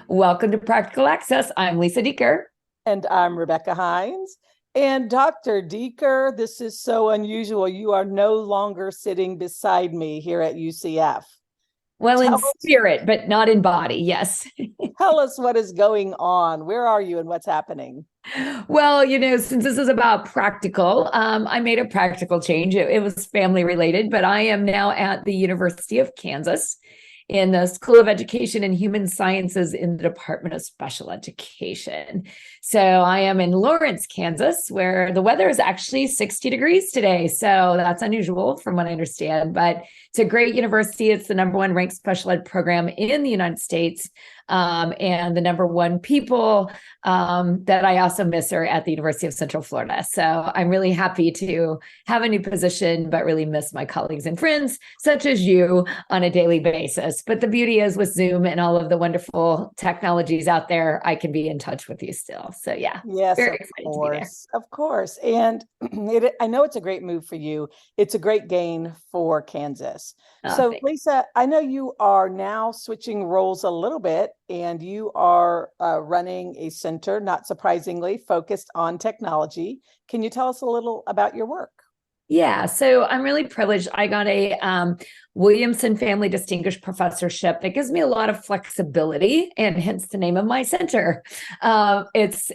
Welcome to Practical Access. I'm Lisa Dieker. And I'm Rebecca Hines. And Dr. Dieker, this is so unusual. You are no longer sitting beside me here at UCF. Well, in spirit, but not in body. Yes. Tell us what is going on. Where are you and what's happening? Well, since this is about practical, I made a practical change. It was family related, but I am now at the University of Kansas in the School of Education and Human Sciences in the Department of Special Education. So I am in Lawrence, Kansas, where the weather is actually 60 degrees today. So that's unusual from what I understand, but it's a great university. It's the #1 ranked special ed program in the United States. And the #1 people that I also miss are at the University of Central Florida. So I'm really happy to have a new position, but really miss my colleagues and friends, such as you, on a daily basis. But the beauty is with Zoom and all of the wonderful technologies out there, I can be in touch with you still. So yeah, yes, very excited to be there. Of course. And I know it's a great move for you. It's a great gain for Kansas. So thanks. Lisa, I know you are now switching roles a little bit, and you are running a center, not surprisingly, focused on technology. Can you tell us a little about your work? Yeah, so I'm really privileged. I got a Williamson Family Distinguished Professorship that gives me a lot of flexibility, and hence the name of my center. It's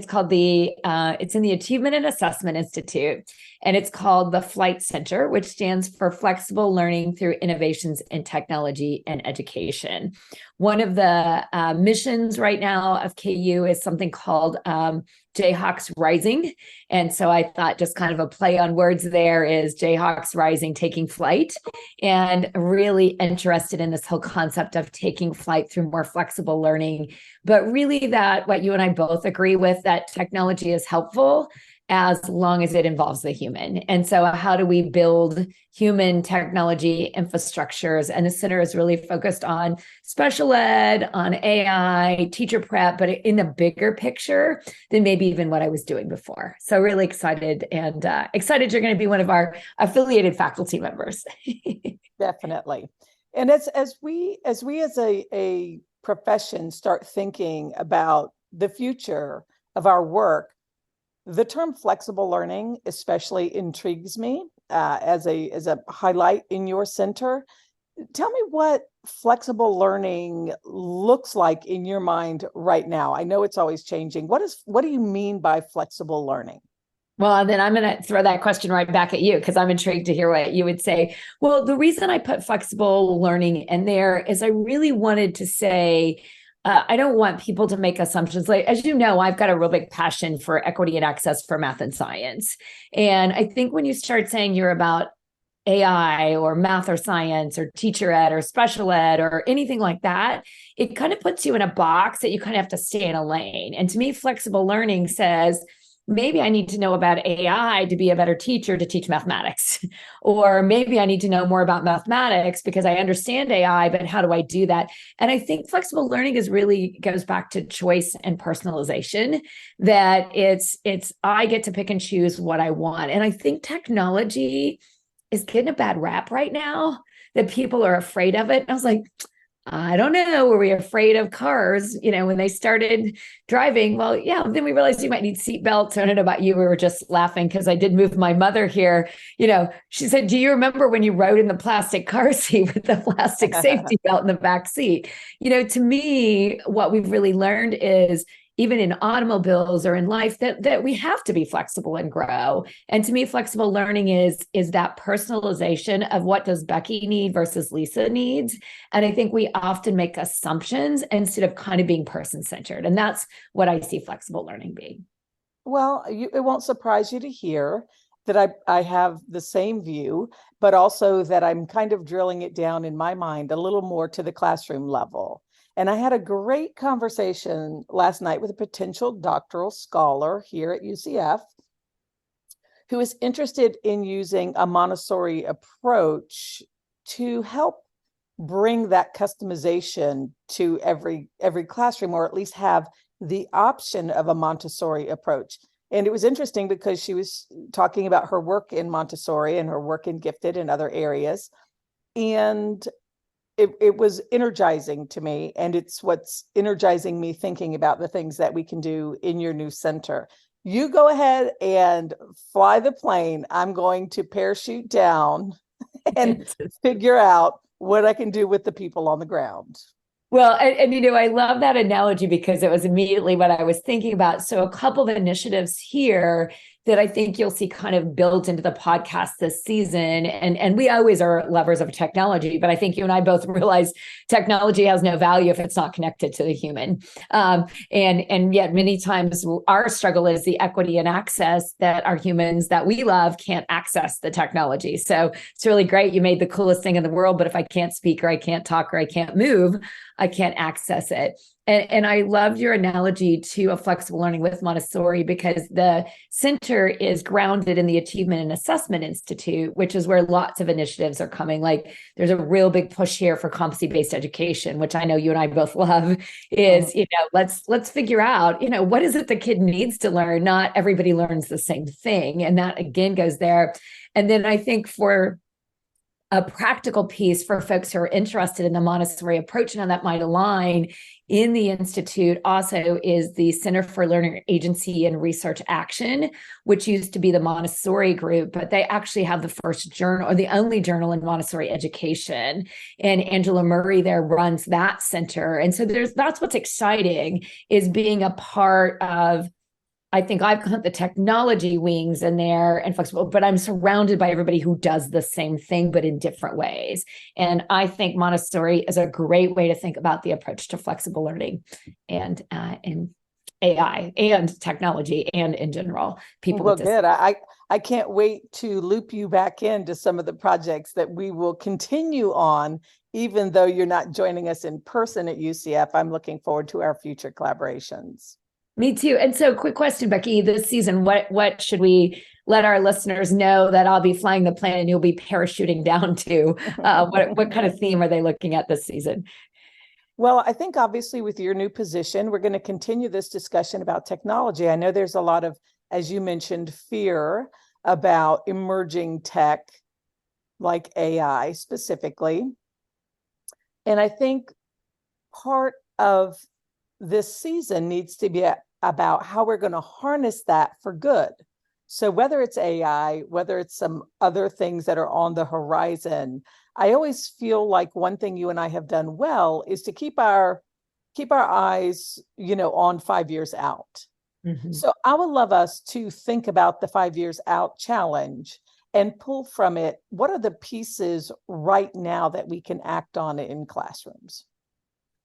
called it's in the Achievement and Assessment Institute, and it's called the Flight Center, which stands for Flexible Learning Through Innovations in Technology and Education. One of the missions right now of KU is something called Jayhawks Rising. And so I thought just kind of a play on words there is Jayhawks Rising, taking flight, and really interested in this whole concept of taking flight through more flexible learning. But really that what you and I both agree with, that technology is helpful as long as it involves the human. And so how do we build human technology infrastructures? And the center is really focused on special ed, on AI, teacher prep, but in a bigger picture than maybe even what I was doing before. So really excited, and excited you're going to be one of our affiliated faculty members. Definitely. And as we as a profession start thinking about the future of our work, the term flexible learning especially intrigues me as a highlight in your center. Tell me what flexible learning looks like in your mind right now. I know it's always changing. What do you mean by flexible learning? Well, then I'm going to throw that question right back at you, because I'm intrigued to hear what you would say. Well, the reason I put flexible learning in there is I really wanted to say, I don't want people to make assumptions. Like, as you know, I've got a real big passion for equity and access for math and science. And I think when you start saying you're about AI or math or science or teacher ed or special ed or anything like that, it kind of puts you in a box that you kind of have to stay in a lane. And to me, flexible learning says, maybe I need to know about AI to be a better teacher to teach mathematics. Or maybe I need to know more about mathematics because I understand AI, but how do I do that? And I think flexible learning really goes back to choice and personalization, that it's I get to pick and choose what I want. And I think technology is getting a bad rap right now, that people are afraid of it. And I was like, I don't know. Were we afraid of cars, when they started driving? Well, yeah, then we realized you might need seatbelts. I don't know about you. We were just laughing because I did move my mother here. She said, do you remember when you rode in the plastic car seat with the plastic safety belt in the back seat? To me, what we've really learned is, even in automobiles or in life, that we have to be flexible and grow. And to me, flexible learning is that personalization of what does Becky need versus Lisa needs. And I think we often make assumptions instead of kind of being person-centered. And that's what I see flexible learning being. Well, it won't surprise you to hear that I have the same view, but also that I'm kind of drilling it down in my mind a little more to the classroom level. And I had a great conversation last night with a potential doctoral scholar here at UCF who is interested in using a Montessori approach to help bring that customization to every classroom, or at least have the option of a Montessori approach. And it was interesting because she was talking about her work in Montessori and her work in gifted and other areas. And it was energizing to me. And it's what's energizing me thinking about the things that we can do in your new center. You go ahead and fly the plane. I'm going to parachute down and figure out what I can do with the people on the ground. Well, and I love that analogy because it was immediately what I was thinking about. So a couple of initiatives here that I think you'll see kind of built into the podcast this season. And we always are lovers of technology, but I think you and I both realize technology has no value if it's not connected to the human. And yet many times our struggle is the equity and access that our humans that we love can't access the technology. So it's really great. You made the coolest thing in the world, but if I can't speak or I can't talk or I can't move, I can't access it. And I loved your analogy to a flexible learning with Montessori because the center is grounded in the Achievement and Assessment Institute, which is where lots of initiatives are coming. Like there's a real big push here for competency-based education, which I know you and I both love, is, let's figure out, what is it the kid needs to learn? Not everybody learns the same thing. And that again goes there. And then I think for a practical piece for folks who are interested in the Montessori approach and how that might align in the Institute also is the Center for Learner Agency and Research Action, which used to be the Montessori group, but they actually have the first journal or the only journal in Montessori education. And Angela Murray there runs that center. And so that's what's exciting is being a part of, I think I've got the technology wings in there and flexible, but I'm surrounded by everybody who does the same thing, but in different ways. And I think Montessori is a great way to think about the approach to flexible learning and AI and technology and in general, people. Well, good. I can't wait to loop you back into some of the projects that we will continue on, even though you're not joining us in person at UCF. I'm looking forward to our future collaborations. Me too. And so quick question, Becky, this season, what should we let our listeners know that I'll be flying the plane and you'll be parachuting down to? What kind of theme are they looking at this season? Well, I think obviously with your new position, we're going to continue this discussion about technology. I know there's a lot of, as you mentioned, fear about emerging tech like AI specifically. And I think part of this season needs to be about how we're going to harness that for good. So whether it's AI, whether it's some other things that are on the horizon, I always feel like one thing you and I have done well is to keep our eyes, on 5 years out. Mm-hmm. So I would love us to think about the 5 years out challenge and pull from it, what are the pieces right now that we can act on in classrooms?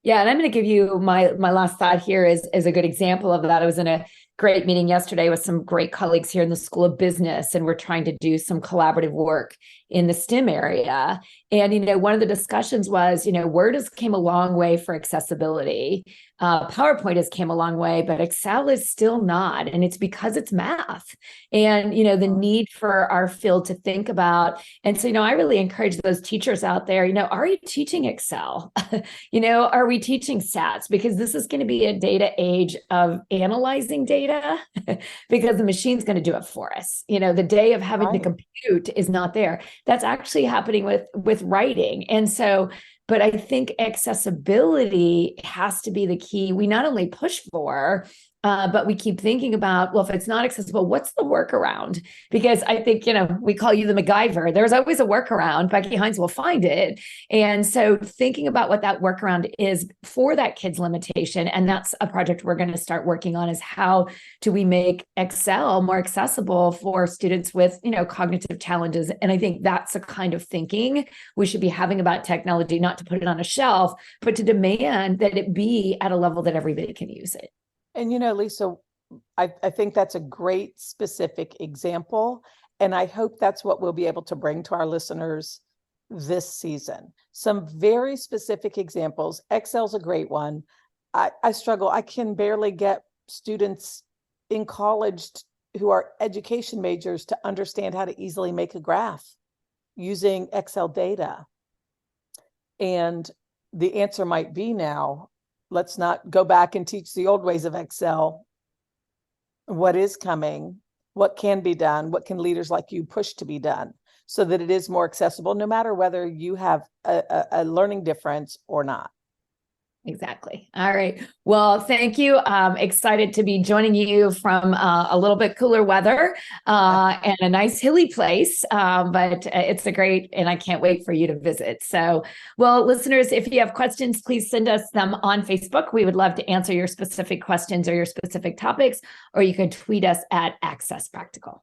Yeah, and I'm going to give you my last thought here is a good example of that. I was in a great meeting yesterday with some great colleagues here in the School of Business, and we're trying to do some collaborative work in the STEM area. And, one of the discussions was, Word has came a long way for accessibility. PowerPoint has came a long way, but Excel is still not. And it's because it's math and, the need for our field to think about. And so, I really encourage those teachers out there, are you teaching Excel? Are we teaching stats? Because this is going to be a data age of analyzing data because the machine's going to do it for us. The day of having to compute is not there. That's actually happening with writing. And so, but I think accessibility has to be the key. We not only push for, but we keep thinking about, well, if it's not accessible, what's the workaround? Because I think, we call you the MacGyver. There's always a workaround. Becky Hines will find it. And so thinking about what that workaround is for that kid's limitation, and that's a project we're going to start working on, is how do we make Excel more accessible for students with, cognitive challenges? And I think that's the kind of thinking we should be having about technology, not to put it on a shelf, but to demand that it be at a level that everybody can use it. And, Lisa, I think that's a great specific example. And I hope that's what we'll be able to bring to our listeners this season. Some very specific examples. Excel's a great one. I struggle. I can barely get students in college who are education majors to understand how to easily make a graph using Excel data. And the answer might be now, let's not go back and teach the old ways of Excel. what is coming, what can be done, what can leaders like you push to be done so that it is more accessible, no matter whether you have a learning difference or not. Exactly. All right. Well, thank you. Excited to be joining you from a little bit cooler weather and a nice hilly place. But it's a great, and I can't wait for you to visit. So, well, listeners, if you have questions, please send us them on Facebook. We would love to answer your specific questions or your specific topics, or you can tweet us at Access Practical.